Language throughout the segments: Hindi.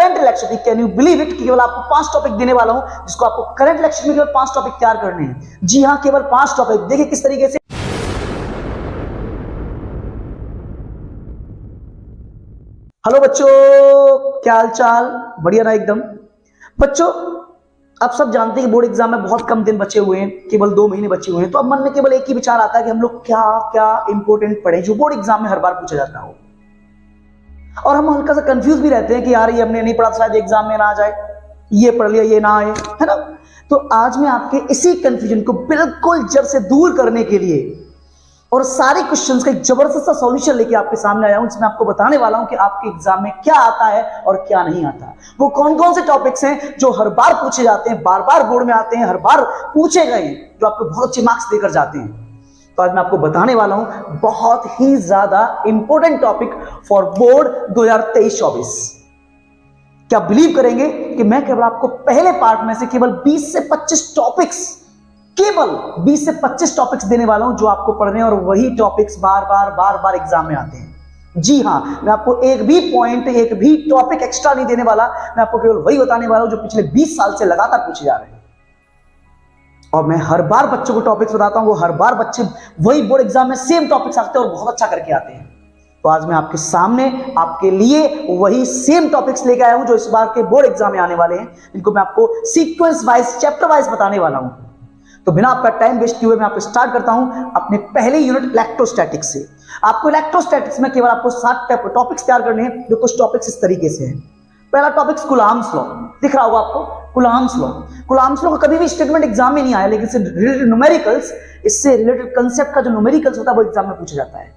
Current election, can you believe it, केवल आपको 5 टॉपिक देने वाला हूं जिसको आपको करंट इलेक्शन में केवल 5 टॉपिक तैयार करने हैं। जी हां, केवल 5 टॉपिक। देखिए किस तरीके से। हेलो बच्चों, क्या हाल चाल? बढ़िया ना एकदम। बच्चों, आप सब जानते हैं कि बोर्ड एग्जाम में बहुत कम दिन बचे हुए हैं, केवल 2 महीने बचे हुए हैं। तो अब मन में केवल एक ही विचार आता है कि हम लोग क्या क्या इंपॉर्टेंट पढ़े जो बोर्ड एग्जाम में हर बार पूछा जाता हो। और हम हल्का सा कंफ्यूज भी रहते हैं कि यार ये हमने नहीं पढ़ा, शायद एग्जाम में ना आ जाए, ये पढ़ लिया ये ना आए, है ना। तो आज मैं आपके इसी कंफ्यूजन को बिल्कुल जड़ से दूर करने के लिए और सारे क्वेश्चंस का एक जबरदस्त सा सॉल्यूशन लेके आपके सामने आया हूं, जिसमें आपको बताने वाला हूं कि आपके एग्जाम में क्या आता है और क्या नहीं आता। वो कौन कौन से टॉपिक्स हैं जो हर बार पूछे जाते हैं, बार बार बोर्ड में आते हैं, हर बार पूछे गए, जो आपको बहुत अच्छे मार्क्स देकर जाते हैं। तो आज मैं आपको बताने वाला हूं बहुत ही ज्यादा इंपॉर्टेंट टॉपिक फॉर बोर्ड 2023-24। क्या बिलीव करेंगे कि मैं केवल आपको पहले पार्ट में से केवल 20 से 25 टॉपिक्स, केवल 20 से 25 टॉपिक्स देने वाला हूं जो आपको पढ़ने हैं, और वही टॉपिक्स बार बार एग्जाम में आते हैं। जी हां, मैं आपको एक भी पॉइंट, एक भी टॉपिक एक्स्ट्रा नहीं देने वाला। मैं आपको केवल वही बताने वाला हूं जो पिछले 20 साल से लगातार पूछे जा रहे हैं। और मैं हर बार बच्चों को टॉपिक्स बताता हूं, वो हर बार बच्चे वही बोर्ड एग्जाम में सेम टॉपिक्स आते हैं और बहुत अच्छा करके आते हैं। तो आज मैं आपके सामने आपके लिए वही सेम टॉपिक्स लेके आया हूं जो इस बार के बोर्ड एग्जाम में आने वाले हैं, जिनको मैं आपको सीक्वेंस वाइज, चैप्टर वाइज बताने वाला हूं। तो बिना आपका टाइम वेस्ट किए हुए मैं आपको स्टार्ट करता हूं अपने पहले यूनिट इलेक्ट्रोस्टैटिक्स से। आपको इलेक्ट्रोस्टैटिक्स में केवल आपको 7 टॉपिक्स तैयार करने हैं, जो कुछ टॉपिक्स इस तरीके से हैं। पहला टॉपिक कूलॉम्स लॉ, दिख रहा होगा आपको, कूलॉम्स लॉ। कूलॉम्स लॉ का कभी भी स्टेटमेंट एग्जाम में नहीं आया, लेकिन इससे रिलेटेड न्यूमेरिकल्स, इससे रिलेटेड कंसेप्ट का जो न्यूमेरिकल्स होता है वो एग्जाम में पूछा जाता है।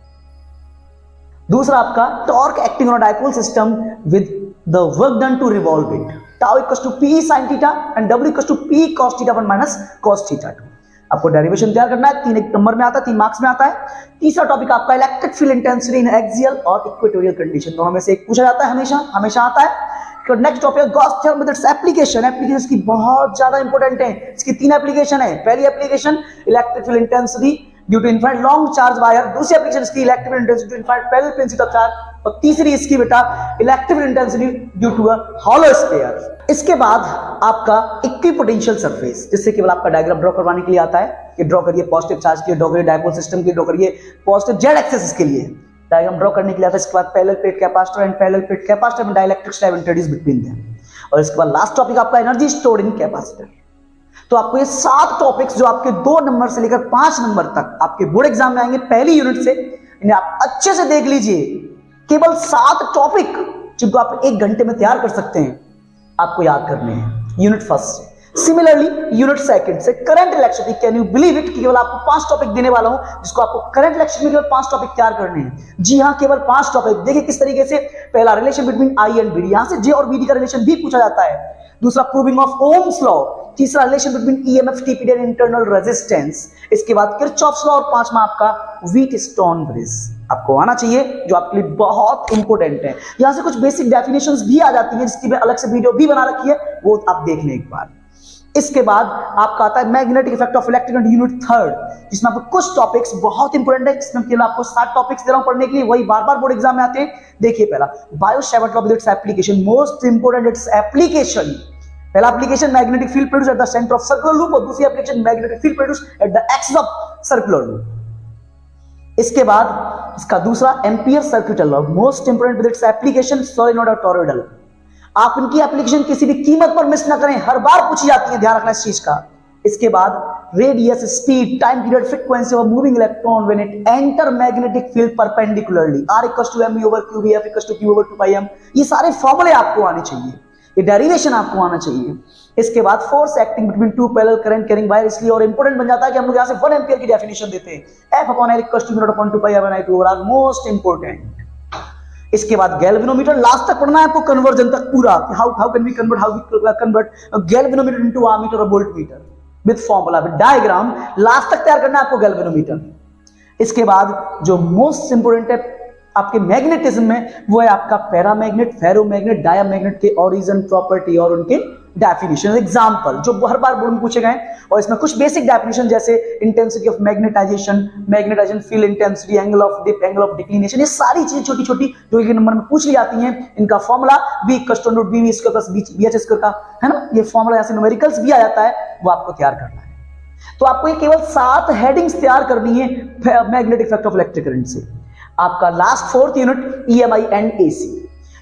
दूसरा आपका torque acting on dipole system with the work done to revolve it, tau equals to P sin theta and W equals to P cos theta 1 minus cos theta 2। आपको डेरिवेशन तैयार करना है, 3 नंबर में आता है, 3 मार्क्स में आता है। तीसरा टॉपिक आपका electric field intensity in axial और इक्वेटोरियल कंडीशन, दोनों में से एक पूछा जाता है, हमेशा आता है। Next topic Gauss theorem with its application. Application की बहुत ज्यादा इंपॉर्टेंट है, इसकी 3 एप्लीकेशन है। पहली application electric field intensity due to infinite long charge wire, दूसरी एप्लीकेशन इसकी electric field intensity due to infinite parallel principle of charge, और तीसरी इसकी बेटा electric field intensity due to a hollow sphere. इसके बाद आपका इक्विपोटेंशियल सरफेस, जिससे केवल आपका डायग्राम ड्रॉ करवाने के लिए आता है कि ड्रॉ करिए पॉजिटिव चार्ज के लिए, ड्रॉ करिए डायपोल सिस्टम के, ड्रॉ करिए पॉजिटिव जेड एक्सिस के लिए डायग्राम ड्रॉ करने के लिए आता है। इसके बाद parallel plate capacitor and parallel plate capacitor में dielectric slab introduce between them, और इसके बाद लास्ट टॉपिक आपका एनर्जी स्टोर्ड इन कैपेसिटर। तो आपको ये 7 टॉपिक्स जो आपके 2 नंबर से लेकर 5 नंबर तक आपके बोर्ड एग्जाम में आएंगे पहली यूनिट से, इन्हें आप अच्छे से देख लीजिए। केवल 7 टॉपिक जिनको आप 1 घंटे में तैयार कर सकते हैं, आपको याद करने हैं यूनिट फर्स्ट से। सिमिलरली यूनिट सेकंड से current election, can you believe it, केवल आपको 5 टॉपिक देने वाला हूं जिसको आपको करंट इलेक्शन में केवल 5 टॉपिक तैयार करने हैं। जी हां, केवल 5 टॉपिक। देखिए किस तरीके से। पहला relation between I and B, यहां से जे और बी का रिलेशन भी पूछा जाता है। दूसरा प्रूविंग ऑफ ओम्स लॉ, तीसरा relation between EMF TPD and internal resistance, इसके बाद किरचॉफ्स लॉ, और 5वां आपका व्हीटस्टोन ब्रिज आपको आना चाहिए, जो आपके लिए बहुत इंपॉर्टेंट है। यहां से कुछ बेसिक डेफिनेशंस भी आ जाती हैं, जिसकी मैं अलग से वीडियो भी बना रखी है, वो आप देख लें एक बार। इसके बाद आपका आता है magnetic effect of electric current unit third, जिसमें आपको कुछ टॉपिक्स बहुत इंपॉर्टेंट है, जिसमें केवल आपको 7 टॉपिक्स दे रहा हूं पढ़ने के लिए, वही बार बार बोर्ड एग्जाम में आते हैं। देखिए पहला Biot Savart law with its application, most important its application. पहला application magnetic field produce at the centre of circular loop, और दूसरी application magnetic field produce at the axis of circular loop. इसके बाद इसका दूसरा ampere circuital law, most important with its application solenoid और टॉरॉइडल। आप इनकी एप्लीकेशन किसी भी कीमत पर मिस ना करें, हर बार पूछी जाती है, ध्यान रखना इस चीज का। इसके बाद radius, speed, time period, frequency of moving electron when it enter magnetic field perpendicularly, R = mE/QB, F = Q/2πm। ये सारे फॉर्मूले आपको आने चाहिए, ये डेरिवेशन आपको आना चाहिए। इसके बाद force acting between 2 parallel current carrying wire, इसलिए और इंपॉर्टेंट बन जाता है कि हम लोग यहां से 1 एम्पियर की डेफिनेशन देते हैं, F/L = μ/2πr/2 मोस्ट इंपॉर्टेंट। इसके बाद गैल्वेनोमीटर, लास्ट तक पढ़ना है आपको, कन्वर्जन तक पूरा, how can we convert galvanometer into ammeter और voltmeter with formula, with diagram, last तक तैयार करना है आपको गैल्वेनोमीटर। इसके बाद जो मोस्ट इंपोर्टेंट है आपके मैग्नेटिज्म में, वो है आपका पैरामैग्नेट, फेरोमैग्नेट, डायामैग्नेट के ओरिजिन, प्रॉपर्टी और उनके डेफिनेशन एग्जांपल जो हर बार बोर्ड में पूछे गए, और इसमें कुछ बेसिक डेफिनेशन जैसे intensity of magnetization, field intensity, angle of declination, ये सारी चीजें छोटी छोटी जो एक नंबर में पूछ ली जाती हैं, इनका formula V = BV² plus BH² का है ना, ये फॉर्मूला यहाँ से न्यूमेरिकल्स भी आ जाता है, वो आपको तैयार करना है। तो आपको ये केवल 7 हेडिंग्स तैयार करनी है magnetic effect of electric current से। आपका last 4th unit EMI and AC।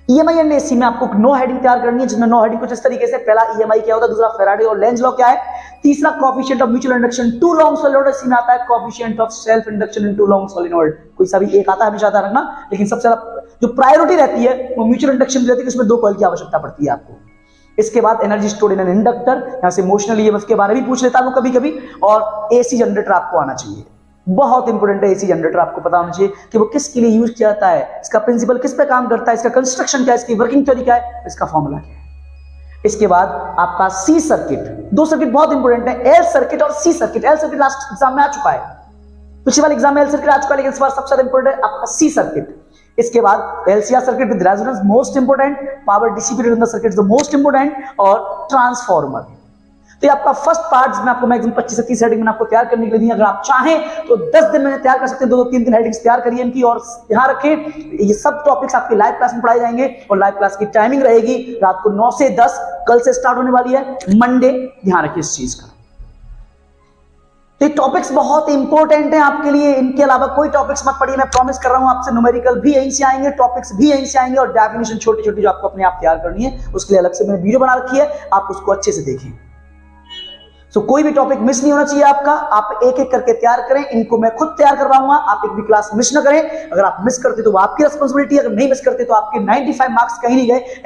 EMI and AC में आपको 9 हेडिंग तैयार करनी है, जिसमें 9 हेडिंग कुछ इस तरीके से, पहला EMI क्या होता है, दूसरा फैराडे और लेंज लॉ क्या है, तीसरा coefficient of mutual induction two long solenoid, इसी में आता है coefficient of self induction in two long solenoid, कोई सा भी एक आता है हमेशा आता रखना, लेकिन सबसे ज्यादा जो प्रायोरिटी रहती है वो म्यूचुअल इंडक्शन रहती है, उसमें 2 कॉइल की आवश्यकता पड़ती है आपको। इसके बाद energy stored in an inductor, यहां से इमोशनल EMF के बारे में पूछ लेता हूं कभी कभी, और AC जनरेटर आपको आना चाहिए, बहुत इंपॉर्टेंट है AC जनरेटर, आपको पता होना चाहिए कि वो किसके लिए यूज किया जाता है, इसका प्रिंसिपल किस पे काम करता है, इसका कंस्ट्रक्शन क्या है, इसकी वर्किंग थ्योरी क्या है, इसका फॉर्मूला क्या है। इसके बाद आपका C सर्किट, 2 सर्किट बहुत इंपॉर्टेंट है, L सर्किट और C circuit. L circuit last exam में आ चुका है, पिछले वाले एग्जाम में L सर्किट आ चुका है, लेकिन इस बार सबसे ज्यादा इंपॉर्टेंट है आपका C सर्किट। इसके बाद LCR circuit with resonance most important, power dissipated in the circuit is the most important, और ट्रांसफार्मर। तो ये आपका फर्स्ट पार्ट में आपको मैक्सिमम 25 से 30 हेडिंग में आपको तैयार करने के लिए, अगर आप चाहें तो 10 दिन में तैयार कर सकते हैं, 2-2, 3-3 हेडिंग्स तैयार करिए इनकी। और ध्यान रखें ये सब टॉपिक्स आपके लाइव क्लास में पढ़ाए जाएंगे, और लाइव क्लास की टाइमिंग रहेगी रात को 9 से 10, कल से स्टार्ट होने वाली है, मंडे, ध्यान रखिए इस चीज का। तो ये टॉपिक्स बहुत इंपॉर्टेंट हैं आपके लिए, इनके अलावा कोई टॉपिक्स मत पढ़िए, मैं प्रॉमिस कर रहा हूं आपसे, न्यूमेरिकल भी यहीं से आएंगे, टॉपिक्स भी यहीं से आएंगे, और डेफिनेशन छोटी छोटी जो आपको अपने आप तैयार करनी है, उसके लिए अलग से मैंने वीडियो बना रखी है, आप उसको अच्छे से देखें। सो कोई भी टॉपिक मिस नहीं होना चाहिए आपका, आप एक एक करके तैयार करें, इनको मैं खुद तैयार करवाऊंगा, आप एक भी क्लास मिस ना करें। अगर आप मिस करते तो वो आपकी रिस्पांसिबिलिटी है, अगर नहीं मिस करते तो आपके 95 मार्क्स कहीं नहीं गए।